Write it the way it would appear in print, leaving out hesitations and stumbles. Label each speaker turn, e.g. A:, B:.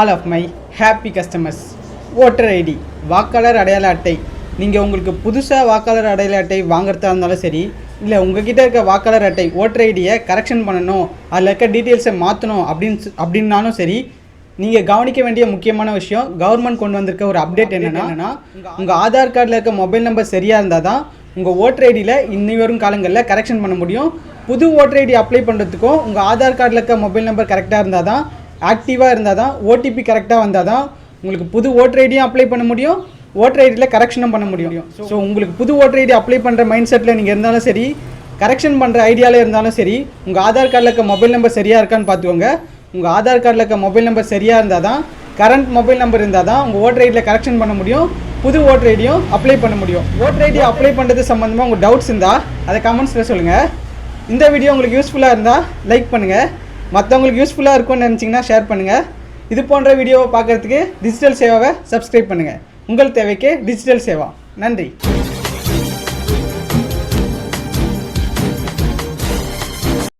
A: All of my happy customers. Voter ID வாக்காளர் அடையாள அட்டை நீங்கள் உங்களுக்கு புதுசாக வாக்காளர் அடையாள அட்டை வாங்குறதா இருந்தாலும் சரி, இல்லை உங்ககிட்ட இருக்க வாக்காளர் அட்டை ஓட்டர் ஐடியை கரெக்ஷன் பண்ணணும், அதில் இருக்க டீட்டெயில்ஸை மாற்றணும் அப்படின்னாலும் சரி, நீங்கள் கவனிக்க வேண்டிய முக்கியமான விஷயம், கவர்மெண்ட் கொண்டு வந்திருக்க ஒரு அப்டேட் என்னென்னா, உங்கள் ஆதார் கார்டில் இருக்க மொபைல் நம்பர் சரியாக இருந்தால் தான் உங்கள் ஓட்டர் ஐடியில் இன்னி வரும் காலங்களில் கரெக்ஷன் பண்ண முடியும். புது ஓட்டர் ஐடி அப்ளை பண்ணுறதுக்கும் உங்கள் ஆதார் கார்டில் இருக்க மொபைல் நம்பர் கரெக்டாக இருந்தால் தான், ஆக்டிவாக இருந்தால் தான், ஓடிபி கரெக்டாக வந்தால் தான் உங்களுக்கு புது ஓட்டர் ஐடியும் அப்ளை பண்ண முடியும், ஓட்டர் ஐடியில் கரெக்ஷனும் பண்ண முடியும். ஸோ உங்களுக்கு புது ஓட்டர் ஐடி அப்ளை பண்ணுற மைண்ட் செட்டில் நீங்கள் இருந்தாலும் சரி, கரெக்ஷன் பண்ணுற ஐடியாவில் இருந்தாலும் சரி, உங்கள் ஆதார் கார்டில் இருக்க மொபைல் நம்பர் சரியாக இருக்கான்னு பார்த்துக்கோங்க. உங்கள் ஆதார் கார்டில் இருக்க மொபைல் நம்பர் சரியாக இருந்தால் தான், கரண்ட் மொபைல் நம்பர் இருந்தால் தான் உங்கள் ஓட்டர் ஐடியில் கரெக்ஷன் பண்ண முடியும், புது ஓட்டர் ஐடியும் அப்ளை பண்ண முடியும். ஓட்டர் ஐடி அப்ளை பண்ணுறது சம்மந்தமாக உங்கள் டவுட்ஸ் இருந்தால் அதை கமெண்ட்ஸில் சொல்லுங்கள். இந்த வீடியோ உங்களுக்கு யூஸ்ஃபுல்லாக இருந்தால் லைக் பண்ணுங்கள், மற்றவங்களுக்கு யூஸ்ஃபுல்லாக இருக்கும்னு நினச்சிங்கன்னா ஷேர் பண்ணுங்கள். இது போன்ற வீடியோவை பார்க்குறதுக்கு டிஜிட்டல் சேவாவை சப்ஸ்கிரைப் பண்ணுங்கள். உங்கள் தேவைக்கு டிஜிட்டல் சேவா. நன்றி.